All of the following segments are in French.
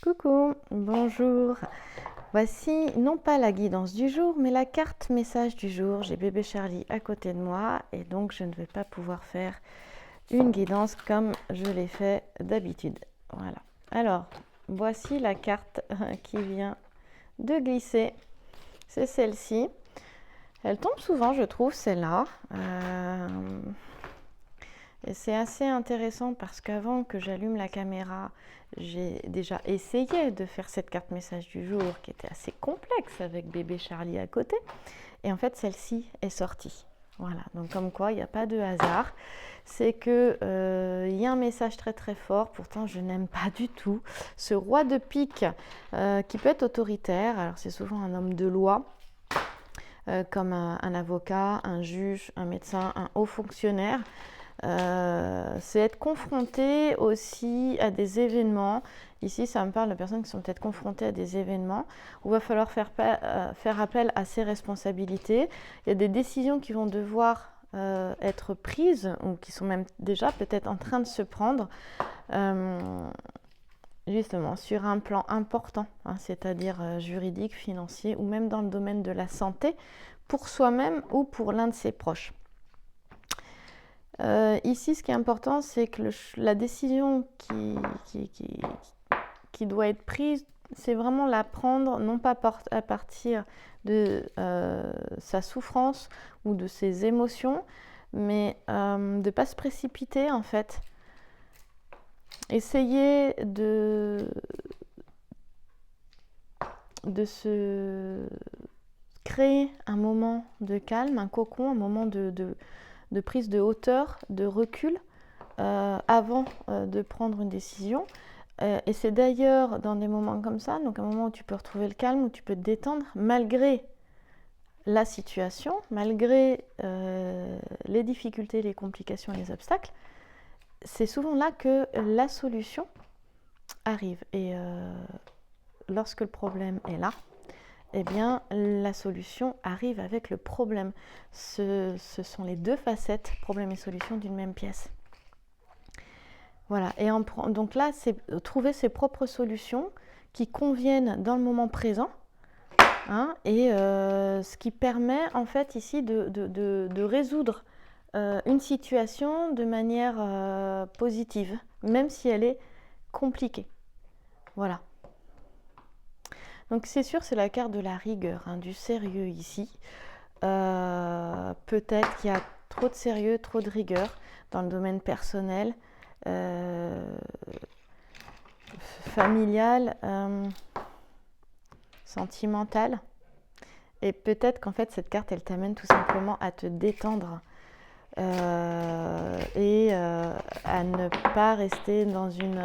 Coucou, bonjour. Voici non pas la guidance du jour, mais la carte message du jour. J'ai bébé Charlie à côté de moi et donc je ne vais pas pouvoir faire une guidance comme je l'ai fait d'habitude. Voilà. Alors, voici la carte qui vient de glisser. C'est celle-ci. Elle tombe souvent, je trouve, celle-là. Et c'est assez intéressant parce qu'avant que j'allume la caméra, j'ai déjà essayé de faire cette carte message du jour qui était assez complexe avec bébé Charlie à côté. Et en fait, celle-ci est sortie. Voilà, donc comme quoi, il n'y a pas de hasard. C'est que y a un message très très fort, pourtant je n'aime pas du tout ce roi de pique qui peut être autoritaire. Alors c'est souvent un homme de loi, comme un avocat, un juge, un médecin, un haut fonctionnaire. C'est être confronté aussi à des événements. Ici, ça me parle de personnes qui sont peut-être confrontées à des événements où il va falloir faire appel à ses responsabilités. Il y a des décisions qui vont devoir être prises ou qui sont même déjà peut-être en train de se prendre justement sur un plan important, c'est-à-dire juridique, financier ou même dans le domaine de la santé pour soi-même ou pour l'un de ses proches. Ici, ce qui est important, c'est que la décision qui doit être prise, c'est vraiment la prendre, non pas à partir de sa souffrance ou de ses émotions, mais de ne pas se précipiter en fait. Essayer de se créer un moment de calme, un cocon, un moment de prise de hauteur, de recul avant de prendre une décision. Et c'est d'ailleurs dans des moments comme ça, donc un moment où tu peux retrouver le calme, où tu peux te détendre, malgré la situation, malgré les difficultés, les complications, les obstacles, c'est souvent là que la solution arrive. Et lorsque le problème est là, eh bien, la solution arrive avec le problème. Ce sont les deux facettes, problème et solution, d'une même pièce. Voilà, et donc là, c'est trouver ses propres solutions qui conviennent dans le moment présent, et ce qui permet en fait ici de résoudre une situation de manière positive, même si elle est compliquée. Voilà. Donc c'est sûr, c'est la carte de la rigueur, du sérieux ici. Peut-être qu'il y a trop de sérieux, trop de rigueur dans le domaine personnel, familial, sentimental. Et peut-être qu'en fait, cette carte, elle t'amène tout simplement à te détendre et à ne pas rester dans une...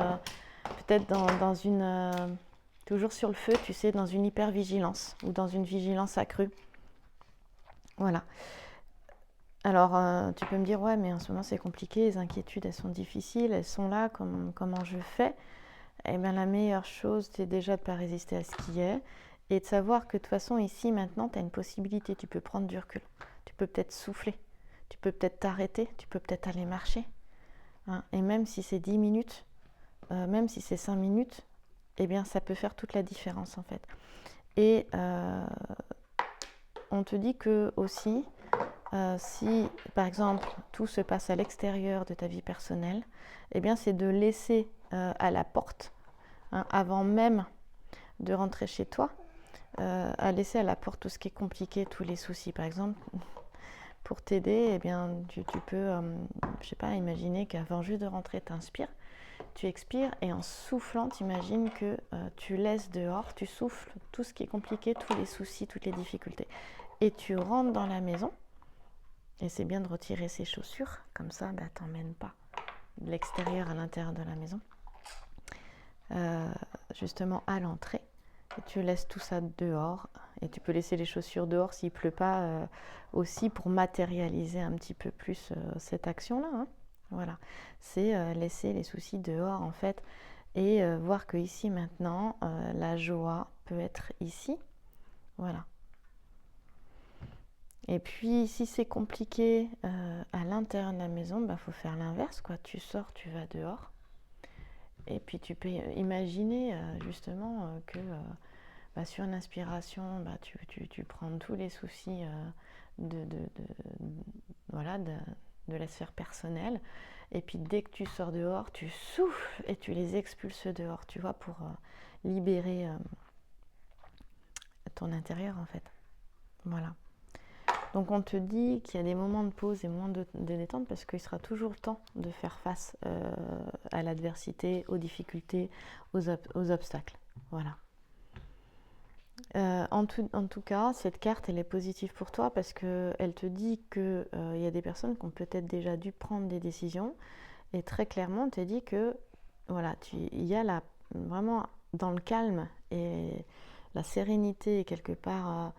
peut-être dans une... toujours sur le feu, tu sais, dans une hypervigilance ou dans une vigilance accrue. Voilà. Alors, tu peux me dire, ouais, mais en ce moment, c'est compliqué, les inquiétudes, elles sont difficiles, elles sont là, comment je fais ? Eh bien, la meilleure chose, c'est déjà de ne pas résister à ce qui est et de savoir que de toute façon, ici, maintenant, tu as une possibilité, tu peux prendre du recul, tu peux peut-être souffler, tu peux peut-être t'arrêter, tu peux peut-être aller marcher. Et même si c'est 10 minutes, même si c'est 5 minutes, eh bien, ça peut faire toute la différence, en fait. Et on te dit que aussi, si, par exemple, tout se passe à l'extérieur de ta vie personnelle, eh bien, c'est de laisser à la porte, avant même de rentrer chez toi, à laisser à la porte tout ce qui est compliqué, tous les soucis. Par exemple, pour t'aider, eh bien, tu peux, je sais pas, imaginer qu'avant juste de rentrer, tu inspires, tu expires et en soufflant, tu imagines que tu laisses dehors, tu souffles tout ce qui est compliqué, tous les soucis, toutes les difficultés. Et tu rentres dans la maison, et c'est bien de retirer ses chaussures, comme ça, t'emmènes pas de l'extérieur à l'intérieur de la maison. Justement à l'entrée, et tu laisses tout ça dehors, et tu peux laisser les chaussures dehors s'il pleut pas, aussi pour matérialiser un petit peu plus cette action-là. Voilà, c'est laisser les soucis dehors en fait, et voir que ici maintenant, la joie peut être ici. Voilà. Et puis si c'est compliqué à l'intérieur de la maison, faut faire l'inverse, quoi. Tu sors, tu vas dehors. Et puis tu peux imaginer justement que sur une inspiration, tu prends tous les soucis voilà, de la sphère personnelle. Et puis dès que tu sors dehors, tu souffles et tu les expulses dehors, tu vois, pour libérer ton intérieur en fait. Voilà. Donc on te dit qu'il y a des moments de pause et moments de détente parce qu'il sera toujours temps de faire face à l'adversité, aux difficultés, aux obstacles. Voilà. En tout cas, cette carte, elle est positive pour toi parce qu'elle te dit qu'il y a des personnes qui ont peut-être déjà dû prendre des décisions. Et très clairement, on te dit que voilà, il y a vraiment dans le calme et la sérénité et quelque part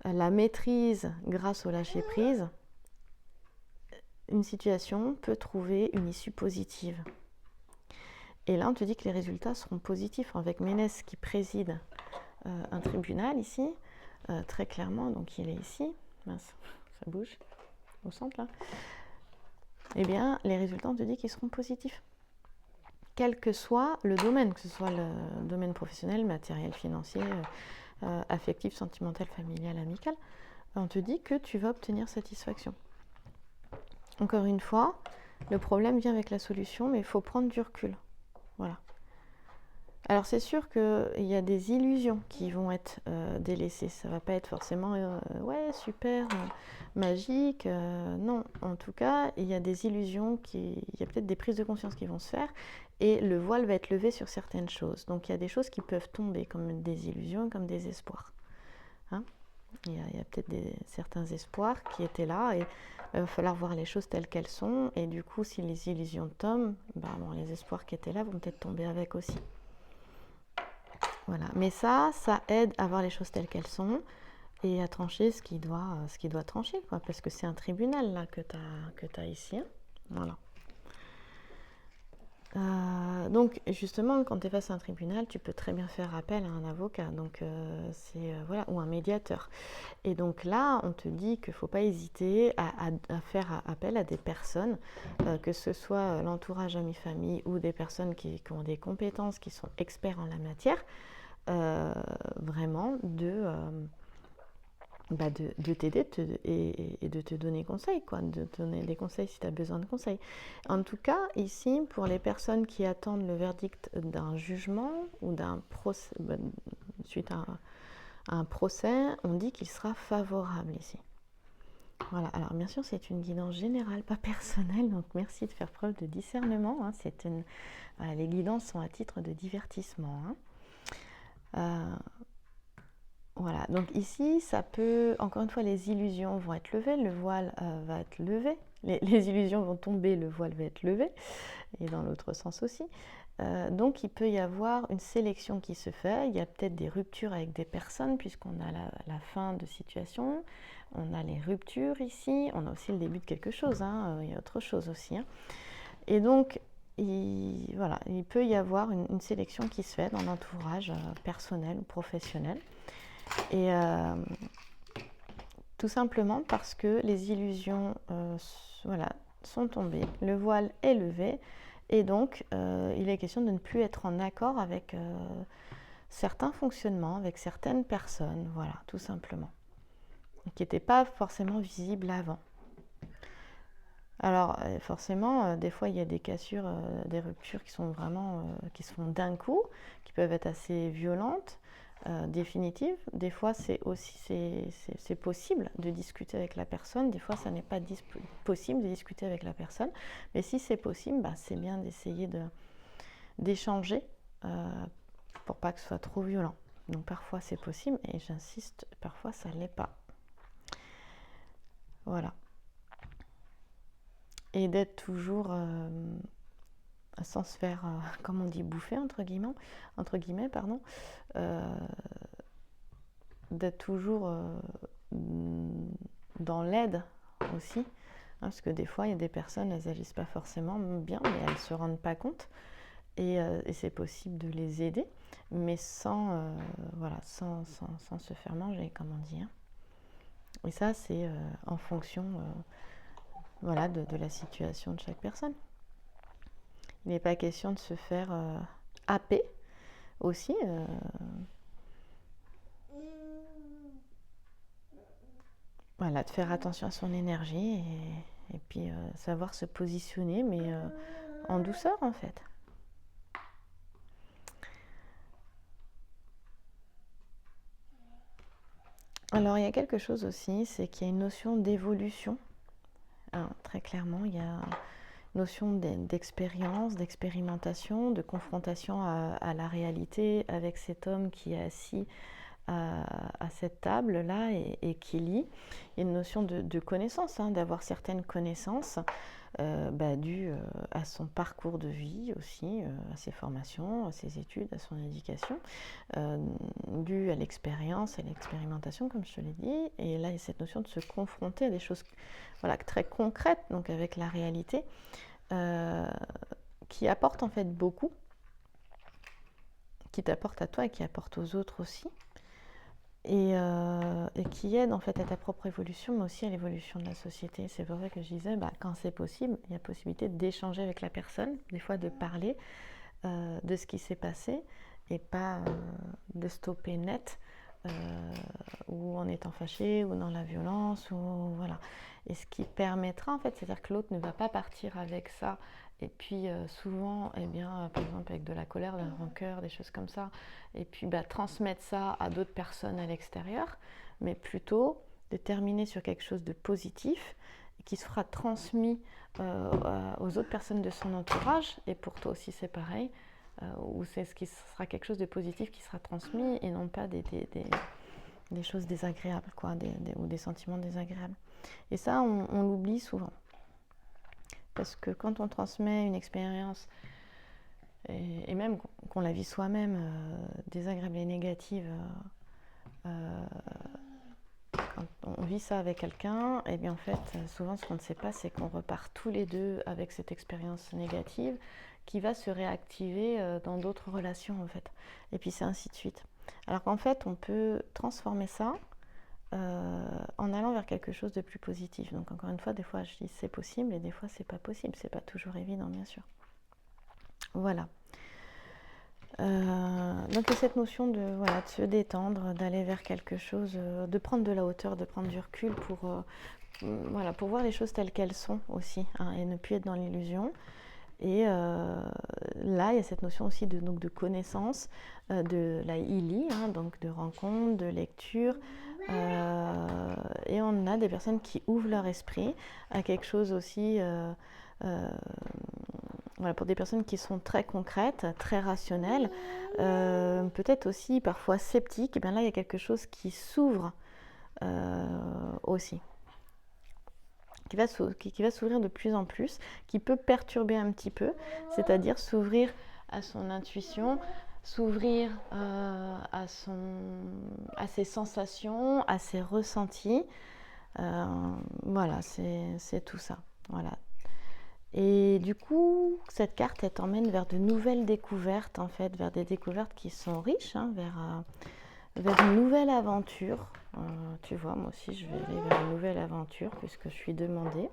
la maîtrise grâce au lâcher-prise, une situation peut trouver une issue positive. Et là, on te dit que les résultats seront positifs avec Ménès qui préside un tribunal ici, très clairement, donc il est ici, mince, ça bouge, au centre là, eh bien les résultats on te dit qu'ils seront positifs. Quel que soit le domaine, que ce soit le domaine professionnel, matériel, financier, affectif, sentimental, familial, amical, on te dit que tu vas obtenir satisfaction. Encore une fois, le problème vient avec la solution, mais il faut prendre du recul. Voilà. Alors c'est sûr qu'il y a des illusions qui vont être délaissées. Ça ne va pas être forcément ouais, super, magique. Non, en tout cas, il y a des illusions, il y a peut-être des prises de conscience qui vont se faire et le voile va être levé sur certaines choses. Donc il y a des choses qui peuvent tomber comme des illusions, comme des espoirs. Hein, il y a peut-être certains espoirs qui étaient là et il va falloir voir les choses telles qu'elles sont. Et du coup, si les illusions tombent, les espoirs qui étaient là vont peut-être tomber avec aussi. Voilà. Mais ça aide à voir les choses telles qu'elles sont et à trancher ce qui doit trancher, quoi, parce que c'est un tribunal là que tu as ici. Hein. Voilà. Donc justement, quand tu es face à un tribunal, tu peux très bien faire appel à un avocat, donc voilà, ou un médiateur. Et donc là, on te dit qu'il ne faut pas hésiter à faire appel à des personnes, que ce soit l'entourage, amis, famille, ou des personnes qui ont des compétences, qui sont experts en la matière, vraiment de t'aider et de te donner conseil, quoi, de te donner des conseils si tu as besoin de conseils. En tout cas, ici, pour les personnes qui attendent le verdict d'un jugement ou d'un procès, suite à un procès, on dit qu'il sera favorable ici. Voilà, alors bien sûr, c'est une guidance générale, pas personnelle, donc merci de faire preuve de discernement. Hein. Les guidances sont à titre de divertissement. Hein. Voilà, donc ici, ça peut, encore une fois, les illusions vont être levées, le voile va être levé, les illusions vont tomber, le voile va être levé, et dans l'autre sens aussi. Donc il peut y avoir une sélection qui se fait, il y a peut-être des ruptures avec des personnes, puisqu'on a la fin de situation, on a les ruptures ici, on a aussi le début de quelque chose, hein, il y a autre chose aussi. Hein. Et donc, il peut y avoir une sélection qui se fait dans l'entourage personnel ou professionnel. Et tout simplement parce que les illusions sont tombées, le voile est levé et donc il est question de ne plus être en accord avec certains fonctionnements, avec certaines personnes, voilà, tout simplement, qui n'étaient pas forcément visibles avant. Alors forcément, des fois il y a des cassures, des ruptures qui sont vraiment, qui se font d'un coup, qui peuvent être assez violentes, définitives. Des fois c'est possible de discuter avec la personne, des fois ça n'est pas possible de discuter avec la personne, mais si c'est possible, c'est bien d'essayer d'échanger pour pas que ce soit trop violent. Donc parfois c'est possible et j'insiste, parfois ça ne l'est pas. Voilà. Et d'être toujours sans se faire, comme on dit, bouffer, entre guillemets, d'être toujours dans l'aide aussi, hein, parce que des fois, il y a des personnes, elles n'agissent pas forcément bien, mais elles ne se rendent pas compte, et c'est possible de les aider, mais sans se faire manger, comme on dit. Hein. Et ça, c'est en fonction de la situation de chaque personne. Il n'est pas question de se faire happer aussi. Voilà, de faire attention à son énergie et puis savoir se positionner, mais en douceur en fait. Alors il y a quelque chose aussi, c'est qu'il y a une notion d'évolution. Alors, très clairement, il y a une notion d'expérience, d'expérimentation, de confrontation à la réalité avec cet homme qui est assis à cette table-là et qui lit. Il y a une notion de connaissance, hein, d'avoir certaines connaissances dues à son parcours de vie aussi, à ses formations, à ses études, à son éducation, dues à l'expérience et l'expérimentation, comme je te l'ai dit. Et là, il y a cette notion de se confronter à des choses très concrètes, donc avec la réalité, qui apporte en fait beaucoup, qui t'apporte à toi et qui apporte aux autres aussi. Et qui aide en fait à ta propre évolution, mais aussi à l'évolution de la société. C'est pour ça que je disais, quand c'est possible, il y a possibilité d'échanger avec la personne, des fois de parler de ce qui s'est passé, et pas de stopper net, ou en étant fâché, ou dans la violence, ou voilà. Et ce qui permettra, en fait, c'est-à-dire que l'autre ne va pas partir avec ça, et puis souvent, par exemple avec de la colère, de la rancœur, des choses comme ça, et puis transmettre ça à d'autres personnes à l'extérieur, mais plutôt de terminer sur quelque chose de positif, qui sera transmis aux autres personnes de son entourage, et pour toi aussi c'est pareil, où c'est ce qui sera quelque chose de positif qui sera transmis, et non pas des choses désagréables, ou des sentiments désagréables. Et ça, on l'oublie souvent. Parce que quand on transmet une expérience, et même qu'on la vit soi-même, désagréable et négative, quand on vit ça avec quelqu'un, et bien en fait, souvent ce qu'on ne sait pas, c'est qu'on repart tous les deux avec cette expérience négative qui va se réactiver dans d'autres relations en fait. Et puis c'est ainsi de suite. Alors qu'en fait, on peut transformer ça en allant vers quelque chose de plus positif. Donc encore une fois, des fois je dis c'est possible et des fois c'est pas possible. C'est pas toujours évident, bien sûr. Voilà. Donc il y a cette notion de se détendre, d'aller vers quelque chose, de prendre de la hauteur, de prendre du recul pour voir les choses telles qu'elles sont aussi, hein, et ne plus être dans l'illusion. Et là, il y a cette notion aussi de connaissance, de la ILI, hein, donc de rencontre, de lecture. Et on a des personnes qui ouvrent leur esprit à quelque chose aussi, pour des personnes qui sont très concrètes, très rationnelles, peut-être aussi parfois sceptiques. Et bien là, il y a quelque chose qui s'ouvre aussi. Qui va s'ouvrir de plus en plus, qui peut perturber un petit peu, c'est-à-dire s'ouvrir à son intuition, s'ouvrir à ses sensations, à ses ressentis. Voilà, c'est tout ça. Voilà. Et du coup, cette carte, elle t'emmène vers de nouvelles découvertes, en fait, vers des découvertes qui sont riches, hein, vers une nouvelle aventure. Tu vois, moi aussi, je vais aller vers une nouvelle aventure puisque je suis demandée.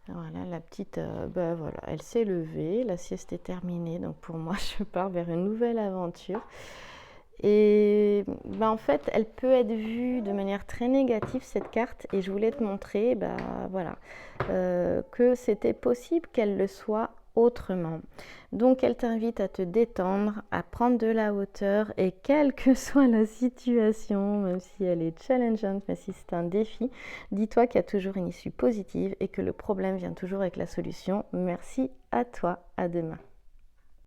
Voilà, la petite, elle s'est levée, la sieste est terminée, donc pour moi, je pars vers une nouvelle aventure. Et en fait, elle peut être vue de manière très négative, cette carte, et je voulais te montrer que c'était possible qu'elle le soit autrement. Donc elle t'invite à te détendre, à prendre de la hauteur, et quelle que soit la situation, même si elle est challengeante, même si c'est un défi, dis-toi qu'il y a toujours une issue positive et que le problème vient toujours avec la solution. Merci à toi, à demain.